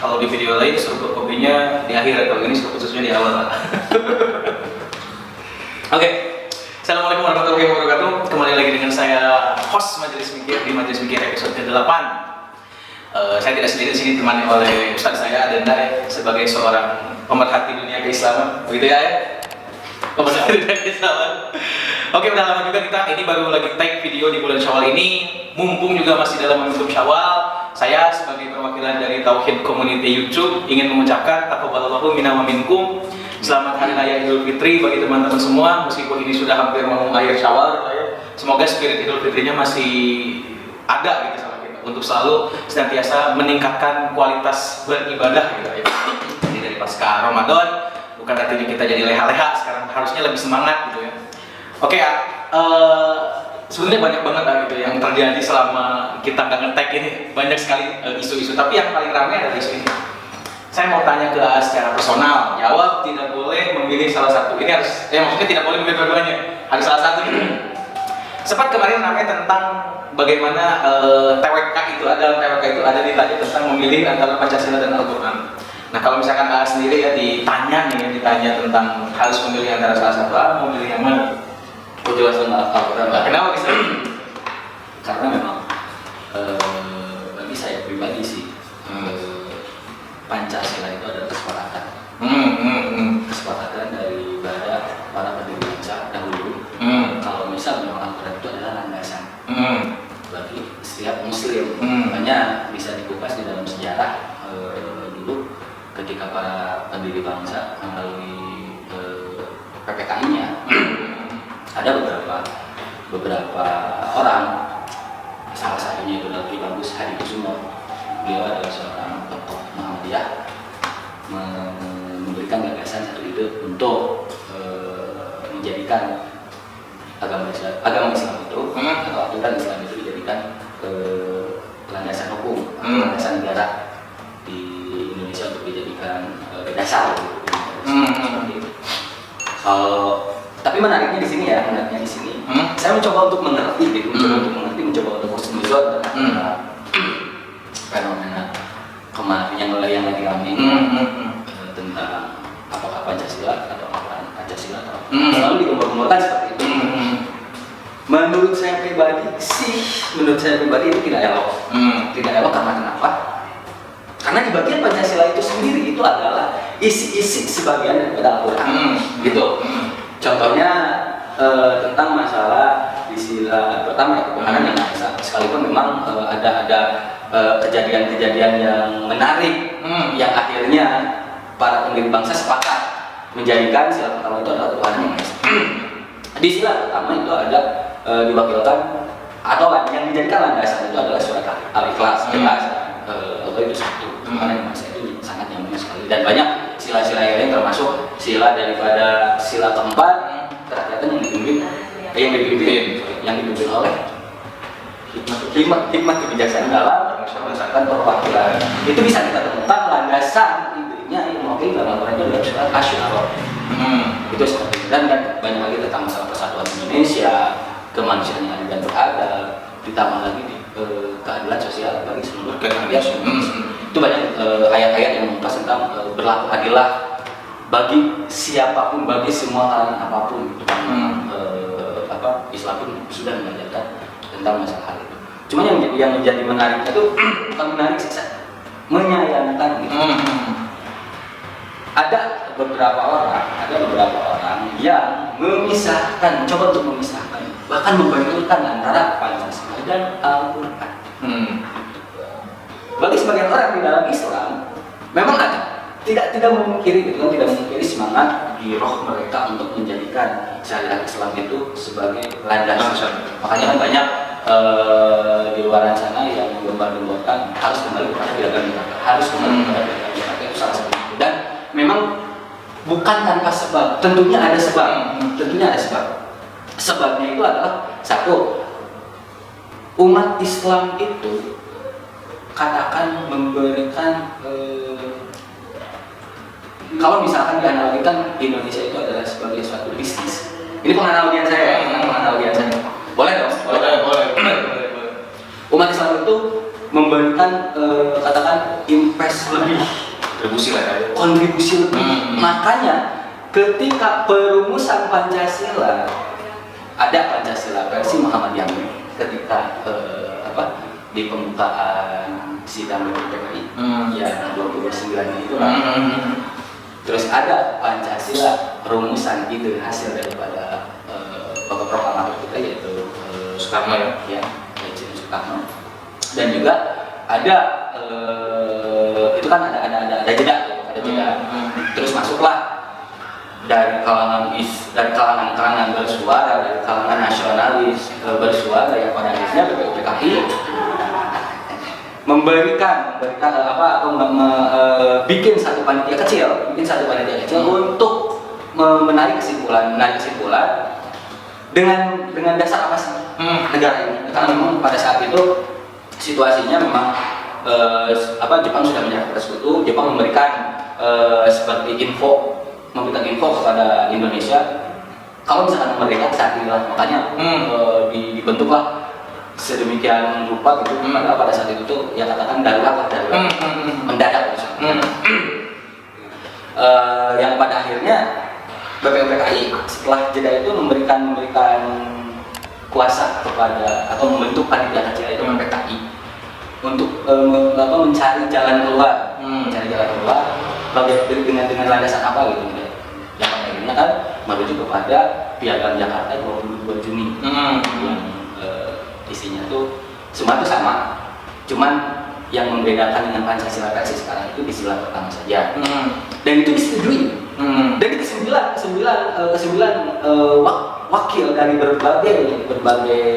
Kalau di video lain struktur kopinya di akhir, kalau ini struktur khususnya di awal. Oke. Assalamualaikum warahmatullahi wabarakatuh. Kembali lagi dengan saya, host Majelis Mikir di Majelis Mikir episode ke-8. Saya tidak sendiri di sini, ditemani oleh Ustaz saya Adenda sebagai seorang pemerhati dunia keislaman, begitu ya? Pemerhati dunia keislaman. Oke, udah lama juga kita ini baru lagi tag video di bulan Syawal ini. Mumpung juga masih dalam momentum Syawal, saya sebagai perwakilan dari Tauhid Community YouTube ingin mengucapkan taqabbalallahu minna wa minkum. Selamat Hari Raya Idul Fitri bagi teman-teman semua, meskipun ini sudah hampir mau akhir Syawal, semoga spirit Idul Fitrinya masih ada gitu sama kita, untuk selalu senantiasa meningkatkan kualitas beribadah gitu ya. Jadi dari pasca Ramadan, bukan artinya kita jadi leha-leha, sekarang harusnya lebih semangat gitu ya. Oke ya, sebenarnya banyak banget gitu yang terjadi selama kita nggak nge-tag ini, banyak sekali isu-isu, tapi yang paling ramai adalah isu ini. Saya mau tanya ke secara personal, jawab, tidak boleh memilih salah satu. Ini harus, maksudnya tidak boleh memilih dua-duanya, harus salah satu. Sempat kemarin ramai tentang bagaimana TWK itu ada ditanya tentang memilih antara Pancasila dan Al-Quran. Nah kalau misalkan sendiri ya ditanya tentang harus memilih antara salah satu, memilih yang mana? Aku jelas tentang Al-Quran. Kenapa bisa? Karena memang bagi saya pribadi sih, Pancasila itu adalah kesepakatan. Kesepakatan daripada para pendiri bangsa dahulu. Kalau misal memang Al-Quran itu adalah landasan bagi setiap Muslim. Makanya bisa dikupas di dalam sejarah dulu ketika para pendiri bangsa melalui PPKI-nya. Ada beberapa orang, salah satunya itu adalah Bagus Hadi Kusumo. Beliau adalah seorang tokoh Muhammadiyah, memberikan gagasan satu ide untuk menjadikan agama Islam itu atau aturan Islam itu dijadikan landasan hukum, landasan negara di Indonesia untuk dijadikan dasar. Tapi menariknya di sini ya, saya mencoba untuk mengerti, mencoba untuk husnuzon fenomena kemarin yang lagi ramai tentang apakah Pancasila atau apaan Pancasila atau selalu digembor-gemborkan seperti itu. Menurut saya pribadi itu tidak elok. Tidak elok karena kenapa? Karena di bagian Pancasila itu sendiri itu adalah isi-isi sebagian daripada Al-Quran, gitu. Contohnya tentang masalah di sila pertama ketuhanan yang Maha Esa. Sekalipun memang ada kejadian-kejadian yang menarik yang akhirnya para pendiri bangsa sepakat menjadikan sila pertama itu adalah ketuhanan yang Maha Esa. Di sila pertama itu ada diwakilkan atau yang dijadikan landasan itu adalah surat Al-Ikhlas. Atau itu satu ketuhanan yang Maha Esa itu sangat nyaman sekali, dan banyak sila-sila yang lain termasuk sila daripada sila keempat terakhir yang dipimpin oleh hikmah kebijaksanaan dalam berdasarkan perwakilan. Itu bisa kita temukan landasan intinya yang mewakili dalam Al-Quran itu adalah surat Asy-Syu'ara. Itu seperti itu, dan banyak lagi tentang masalah persatuan Indonesia, kemanusiaan yang adil dan beradab, ditambah lagi keadilan sosial bagi seluruh rakyat. Itu banyak ayat-ayat yang membahas tentang berlaku adilah bagi siapapun, bagi semua kalangan apapun. Islam pun sudah mengajarkan tentang masalah hal itu. Cuma yang menjadi menarik itu bukan menarik sih, menyayangkan gitu. Ada beberapa orang yang memisahkan, mencoba untuk memisahkan, bahkan membenturkan antara Pancasila dan Al-Quran. Bagi sebagian orang di dalam Islam memang ada, tidak memungkiri gitu, tidak memungkiri semangat di roh mereka untuk menjadikan syariat Islam itu sebagai landasan. Makanya kan banyak di luar sana yang menggembar-gemborkan harus kembali kepada piagam Jakarta, itu salah satu. Dan memang bukan tanpa sebab, tentunya ada sebab. Sebabnya itu adalah satu, umat Islam itu katakan memberikan kalau misalkan dianalogikan Indonesia itu adalah sebagai suatu bisnis. Ini penganalogian saya. Boleh dong? Boleh. Umat Islam itu memberikan katakan impress lebih, kontribusi lebih. Makanya ketika perumusan Pancasila, ada Pancasila versi Muhammad Yamin ketika di pembukaan sidang BPPKI yang 29 itu terus ada Pancasila rumusan ide hasil daripada Bapak Proklamator kita yaitu Soekarno ya. Presiden Soekarno. Dan juga ada itu kan ada jeda. Terus masuklah dari kalangan bersuara, dari kalangan nasionalis bersuara yang pada akhirnya BPUPKI memberikan bikin satu panitia kecil untuk menarik kesimpulan dengan dasar apa sih negara ini. Karena memang pada saat itu situasinya memang Jepang sudah menyerah pada sekutu. Jepang memberikan seperti memberikan info kepada Indonesia kalau misalkan merdeka saat inilah. Makanya dibentuklah sedemikian rupa gitu. Pada saat itu tuh yang katakan darurat mendadak yang pada akhirnya BPUPKI setelah jeda itu memberikan kuasa kepada atau membentuk panitia kecil itu BPUPKI untuk mencari jalan keluar, dengan landasan apa gitu. Yang pada akhirnya kan merujuk kepada Piagam Jakarta 22 Juni yang isinya tuh semua itu sama, cuman yang membedakan dengan Pancasila versi sekarang itu di sila pertama saja. Dan itu disetujui. Dan di kesembilan wakil dari berbagai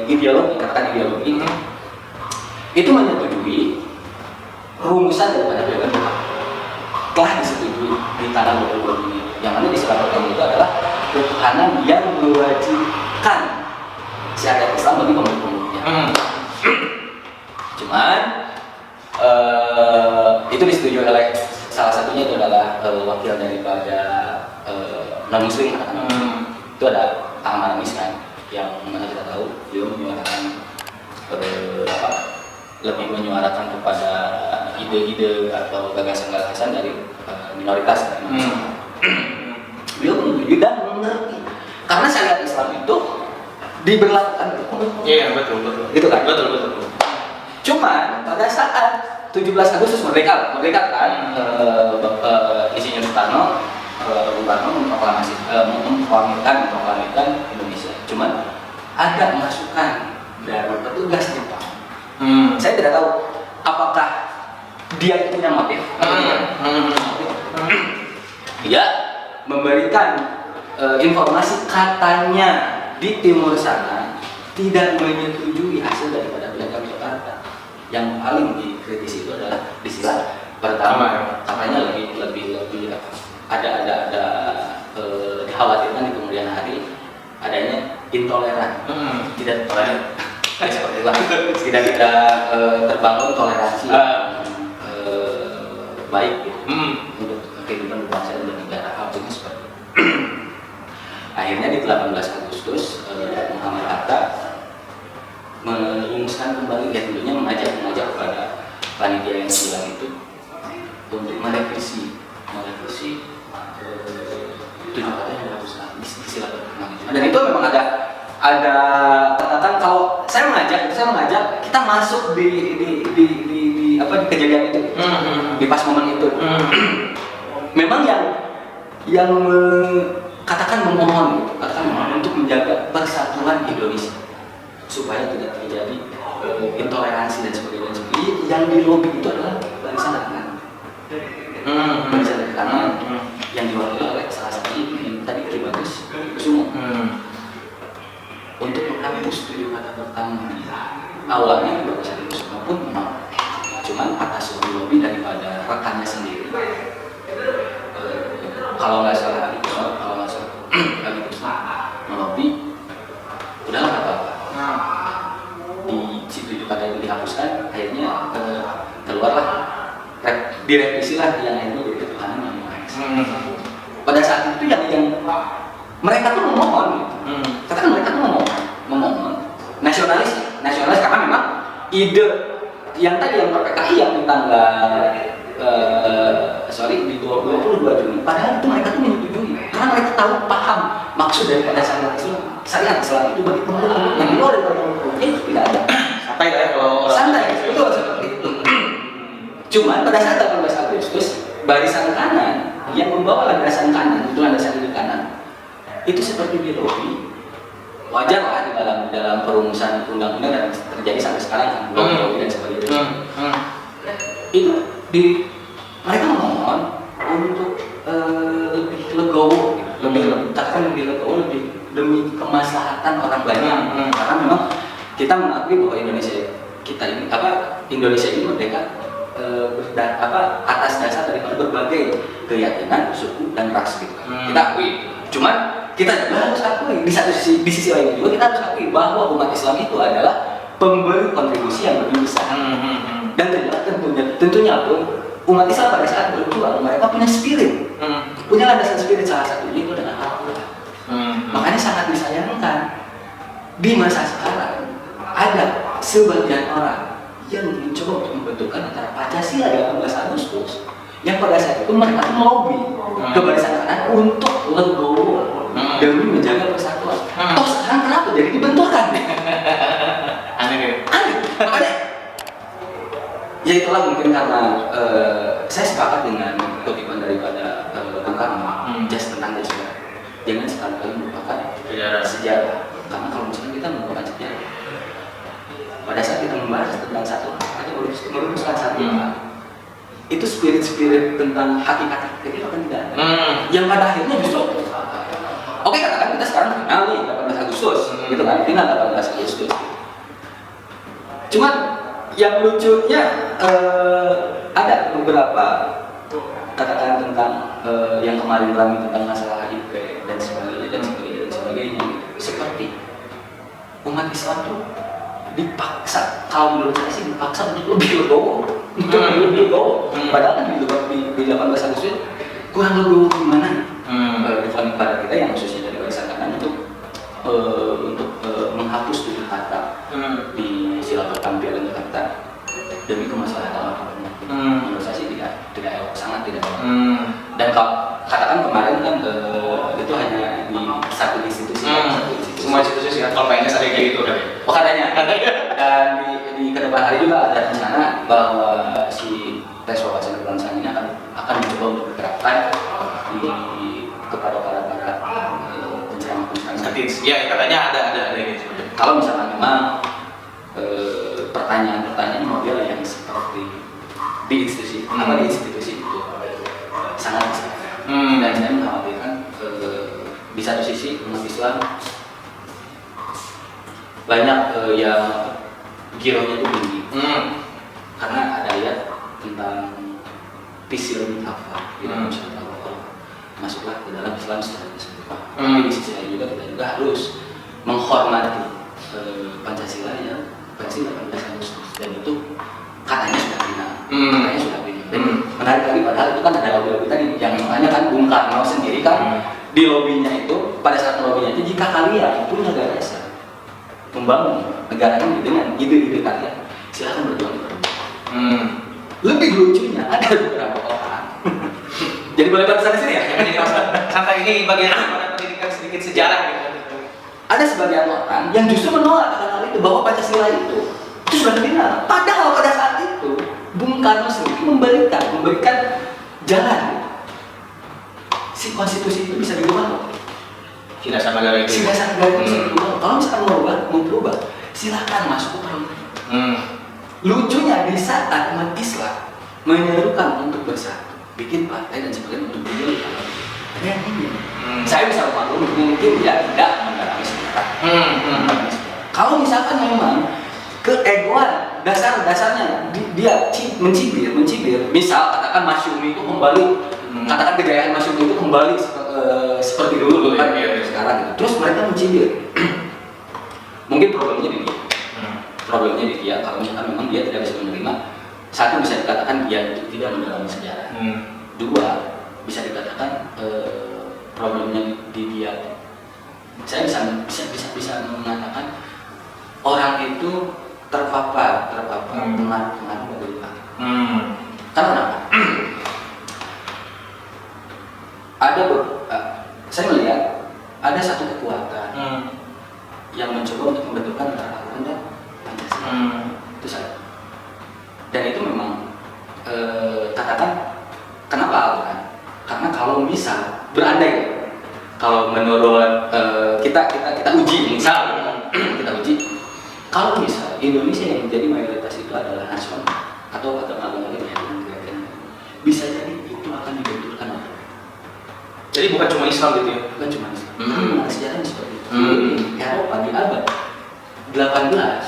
ideologi, katakan ideologi itu menyetujui rumusan daripada Piagam Jakarta telah disetujui di tanggal 22 Juni. Yang mana di sila pertama itu adalah ketuhanan yang mewajibkan syariat Islam bagi pemilih-pemilihnya. Cuman itu disetujui oleh salah satunya itu adalah wakil daripada non muslim itu ada Ahmad Amis kan, yang mana kita tahu beliau menyuarakan lebih menyuarakan kepada ide-ide atau gagasan-gagasan dari minoritas kan. Beliau menyetujui dan mengerti karena syariat Islam itu diberlakukan. Iya, betul. Gitu kan? Betul. Cuman pada saat 17 Agustus merdeka kan, isinya Soekarno memproklamasikan Indonesia. Cuman ada masukan dari petugas Jepang. Saya tidak tahu apakah dia itu punya motif. Dia memberikan informasi katanya di timur sana tidak menyetujui hasil daripada Piagam Jakarta. Yang paling dikritisi itu adalah di sila pertama. Katanya lebih ada dikhawatirkan di kemudian hari adanya intoleran, tidak toleran. Seperti itu, tidak terbangun toleransi baik gitu, untuk kehidupan bangsa dan negara. Artinya seperti itu. Akhirnya di 18 Agustus Muhammad Hatta merumuskan kembali, ya tentunya mengajak kepada panitia yang 9 itu untuk merevisi 7 kata yang dihapuskan di sila pertama. Dan itu memang ada katakan kalau saya mengajak kita masuk di kejadian itu, di pas momen itu. Memang yang katakan memohon untuk menjaga persatuan Indonesia supaya tidak terjadi intoleransi dan sebagainya. Yang di lobby itu adalah barisan kanan yang diwakili oleh salah satu yang tadi Ki Bagus Kusumo untuk menghapus 7 kata pertama. Awalnya Ki Bagus Kusumo pun menolak, cuman atas lobby daripada rekannya sendiri. Kalau nggak salah lagi melobi, udahlah nggak apa-apa. Di situ juga kata itu dihapuskan, akhirnya keluarlah direvisi lah yang akhirnya jadi ketuhanan yang Maha Esa. Pada saat itu yang mereka tuh memohon, katakan mereka tuh memohon nasionalis karena memang ide yang tadi yang PKI yang di tanggal di 22 Juni, padahal itu mereka tuh menyetujui karena mereka tahu paham maksud daripada syariat Islam itu bagi pemeluk yang di luar daripada pemeluknya itu tidak ada. Santai lah ya kalau orang Santai, betul seperti itu. Cuman pada saat 18 Agustus barisan kanan yang membawa landasan kanan, itu landasan kiri kanan, itu seperti di lobi. Wajar lah di dalam perumusan undang-undang dan terjadi sampai sekarang kan lobi dan sebagainya. Itu mereka mohon untuk lebih legowo, lebih legowo, lebih demi kemaslahatan orang banyak. Karena memang kita mengakui bahwa Indonesia ini merdeka atas dasar dari berbagai keyakinan, suku dan ras gitu. Kita akui. Cuman kita juga harus akui di sisi lain juga kita harus akui bahwa umat Islam itu adalah pemberi kontribusi yang lebih besar. Dan tentunya pun umat Islam pada saat berjuang mereka punya spirit, punya landasan spirit, salah satunya itu dengan Al-Quran. Makanya sangat disayangkan di masa sekarang ada sebagian orang yang mencoba untuk membenturkan antara Pancasila dan 18 Agustus yang pada saat itu mereka melobi ke barisan kanan untuk legowo demi menjaga persatuan. Toh sekarang kenapa jadi dibenturkan? Aneh. Makanya ya itulah mungkin karena saya sepakat dengan kutipan daripada Kang Karma, tentang sejarah. Jangan sekali-kali melupakan sejarah. Karena kalau misalnya kita melupakan sejarah, pada saat kita membahas tentang satu atau merumuskan satu itu spirit tentang hakikat itu akan tidak ada. Yang pada akhirnya justru oke, katakan kita sekarang final nih 18 Agustus gitu kan, final 18 Agustus. Cuman yang lucunya ada beberapa katakan tentang yang kemarin rame tentang masalah IP dan sebagainya, seperti umat Islam tuh dipaksa, kalau menurut saya sih dipaksa untuk lebih legowo, padahal kan di 18 Agustus kurang legowo gimana? Dibanding pada kita yang khususnya dari barisan kanan untuk menghapus tujuh kata di sila pertampilan Jakarta demi kemaslahatan orang. Menurut saya sih tidak elok, sangat tidak elok. Dan kalau katakan kemarin kan itu hanya di satu institusi. Semua institusi sih, kalau PNS ada kayak gitu kan? Oh katanya. Dan di kedepan hari juga ada rencana bahwa si tes wawasan kebangsaan ini akan mencoba untuk diterapkan kepada para penceramah. Ya katanya ada gitu. Kalau misalkan memang pertanyaan-pertanyaan model yang seperti di institusi itu sangat besar. Dan saya mengkhawatirkan di satu sisi umat Islam banyak yang gironya itu tinggi karena ada ayat tentang pisil apa di dalam surat Al-Baqarah, masuklah ke dalam Islam secara keseluruhan. Tapi di sisi lain kita juga harus menghormati Pancasila 18 Agustus dan itu katanya sudah final. Dan menarik lagi, padahal itu kan ada lobby tadi yang makanya kan Bung Karno sendiri kan di lobbynya itu, pada saat lobbynya itu, jika kalian punya gagasan membangun negara ini dengan ide-ide kalian, silahkan berjuang. Lebih lucunya ada beberapa orang jadi boleh bahas di sini ya? Santai, ini bagian pendidikan sedikit sejarah gitu. Ada sebagian orang yang justru menolak hal itu, bahwa Pancasila itu sudah final. Padahal pada saat itu Bung Karno sendiri memberikan jalan. Si konstitusi itu bisa dirubah. Si dasar negara itu bisa dirubah. Kalau misalkan mau berubah, silakan masuk ke parlemen. Lucunya di saat umat Islam menyerukan untuk bersatu, bikin partai dan sebagainya untuk berjuang. Saya bisa memaklumi mungkin tidak mengalami sejarah. Kalau misalkan memang keegoan dasarnya dia mencibir, misal katakan Masyumi itu kembali, katakan kejayaan Masyumi itu kembali seperti dulu kan sekarang gitu. Terus mereka mencibir. Mungkin problemnya di dia. Kalau misalkan memang dia tidak bisa menerima, satu bisa dikatakan dia tidak mendalami sejarah. Dua bisa dikatakan problemnya di dia. Saya bisa mengatakan orang itu terpapar pengaruh dari Pak. Karena kenapa? Saya melihat ada satu kekuatan yang mencoba untuk membentukkan antara Al-Quran dan Pancasila. Itu saya. Dan itu memang katakan kenapa Al-Quran? Karena kalau misal berandai, kalau menurut kita uji misal kita uji, kalau misal Indonesia yang menjadi mayoritas itu adalah nasional atau agama-agama lain yang keyakinan, bisa jadi itu akan dibenturkan oleh. Jadi bukan cuma Islam gitu ya? Bukan cuma Islam. Sejarahnya seperti itu. Eropa di abad 18,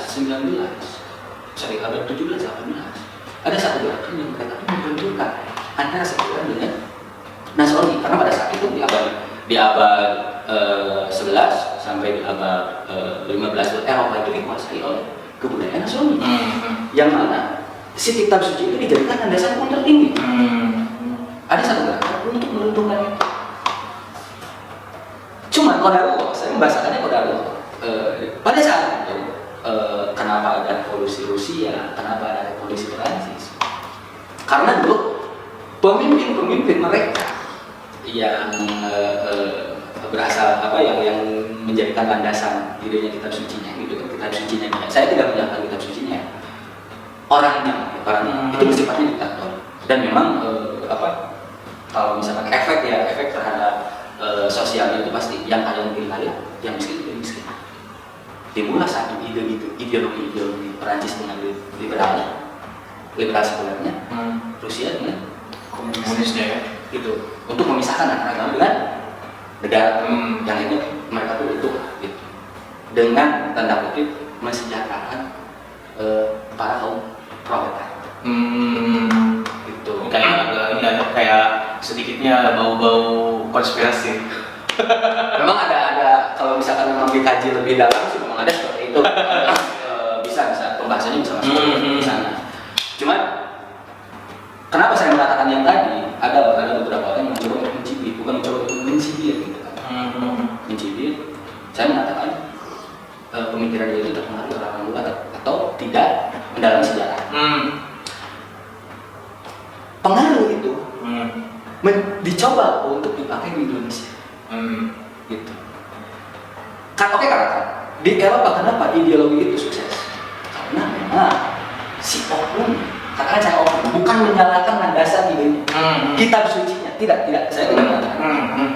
19, sorry abad 17, 18, ada satu gerakan yang mereka tuh membenturkan antara sekuler dengan Nasrani, karena pada saat itu di abad 11 sampai di abad 15 Eropa itu dikuasai oleh kebudayaan Nasrani, yang mana si kitab suci itu dijadikan landasan pun tertinggi. Ada satu gerakan untuk meruntuhkan itu. Cuma kodarullah, saya membahasakannya kodarullah. Pada saat itu, kenapa ada revolusi Rusia, kenapa ada revolusi Perancis? Karena dulu pemimpin mereka yang berasal yang menjadikan landasan idenya kitab sucinya gitu, kitab sucinya. Saya tidak menyalahkan kitab sucinya. Orangnya itu bersifatnya diktator. Dan memang kalau misalkan efek terhadap sosialnya itu pasti yang kaya mungkin kaya, yang miskin lebih miskin. Timbullah satu ideologi Perancis dengan liberal sekulernya, Rusia dengan komunisnya ya, gitu. Untuk memisahkan antara agama dengan negara. Yang ini mereka tuh itu gitu. Dengan tanda kutip mensejahterakan para kaum proletar. Gitu. Kayak sedikitnya bau-bau konspirasi. Memang ada kalau misalkan memang dikaji lebih dalam sih memang ada seperti itu. Bisa pembahasannya bisa masuk di sana. Cuman kenapa saya mengatakan yang tadi ada beberapa orang yang mencoba untuk mencibir, bukan mencoba untuk mencibir gitu kan. Mencibir, saya mengatakan pemikiran dia itu terpengaruh orang luar atau tidak mendalami sejarah. Pengaruh itu dicoba untuk dipakai di Indonesia, gitu. Katakan di Eropa kenapa ideologi itu sukses? Karena memang si oknum, katakan saya oknum, bukan menyalahkan landasan idenya, kitab sucinya, tidak, saya tidak mengatakan.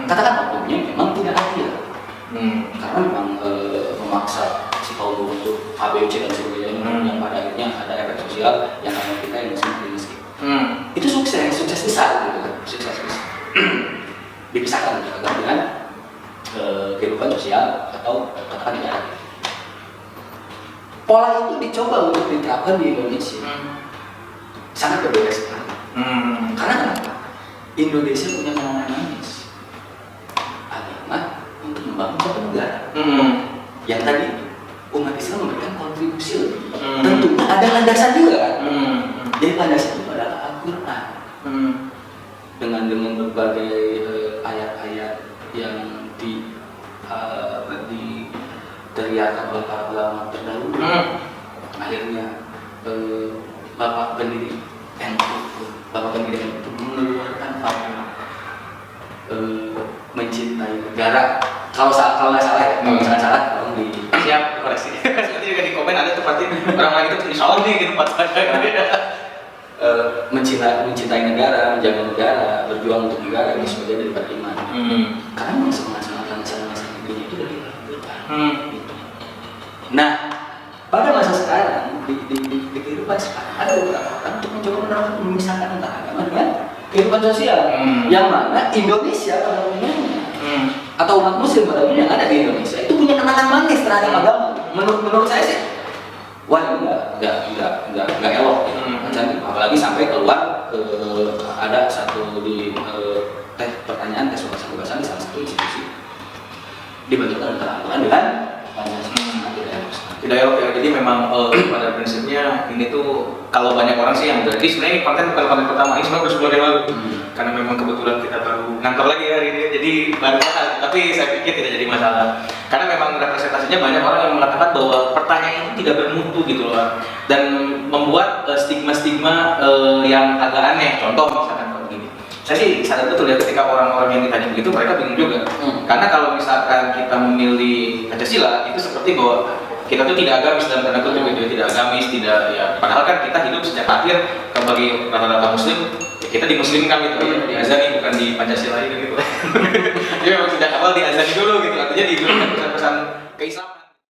Katakan oknumnya memang tidak adil, karena memang memaksa si kaum buruh untuk ABC dan sebagainya, yang pada akhirnya ada efek sosial yang hanya kita yang semakin miskin. Itu sukses besar gitu kan, sukses besar. Dipisahkan dengan kehidupan sosial atau katakan tidak adil. Pola itu dicoba untuk diterapkan di Indonesia, sangat berbeda sekali. Karena kenapa? Indonesia punya kenangan manis agama untuk membangun satu negara. Yang tadi umat Islam memberikan kontribusi lebih. Tentunya ada landasan juga kan. Jadi landasan itu adalah Al-Quran. Dengan berbagai ayat-ayat yang diteriakan oleh para ulama terdahulu. Akhirnya Bapak pendiri itu mengeluarkan fatwa mencintai negara. Kalau nggak salah ya, kalau misalnya salah tolong di siap koreksi. Nanti juga di komen ada tuh pasti orang lain itu insya Allah nih gitu mencintai negara, menjaga negara, berjuang untuk negara ini sebagai daripada iman. Karena memang semangat negerinya itu dari Al-Quran. Nah, pada masa sekarang di kehidupan sekarang ada beberapa orang untuk mencoba memisahkan antara agama dengan kehidupan sosial, yang mana Indonesia pada umumnya atau umat Muslim pada umumnya yang ada di Indonesia itu punya kenangan manis terhadap agama. Menurut saya sih, wah ini nggak elok gitu. Apalagi sampai keluar ada satu di pertanyaan tes wawasan kebangsaan di salah satu institusi dibentukkan antara Al-Quran dengan Pancasila. dialog ya. Jadi memang pada prinsipnya ini tuh kalau banyak orang sih yang jadi sebenarnya ini konten bukan konten pertama, ini sebenarnya udah sebulan yang lalu. Karena memang kebetulan kita baru ngantor lagi hari ini, jadi baru masalah. Tapi saya pikir tidak jadi masalah. Karena memang representasinya banyak orang yang mengatakan bahwa pertanyaan ini tidak bermutu gitu loh, dan membuat stigma-stigma yang agak aneh. Contoh misalkan kalau gini, saya sih sadar betul ya ketika orang-orang yang ditanya begitu mereka bingung juga. Karena kalau misalkan kita memilih Pancasila itu seperti bahwa kita tuh tidak agamis dalam tanda kutip gitu, tidak agamis, tidak ya. Padahal kan kita hidup sejak lahir bagi rata-rata muslim, ya kita dimuslimkan gitu ya, diazani bukan di Pancasila gitu. Jadi memang sejak awal diazani dulu gitu, artinya diberikan pesan-pesan keislaman.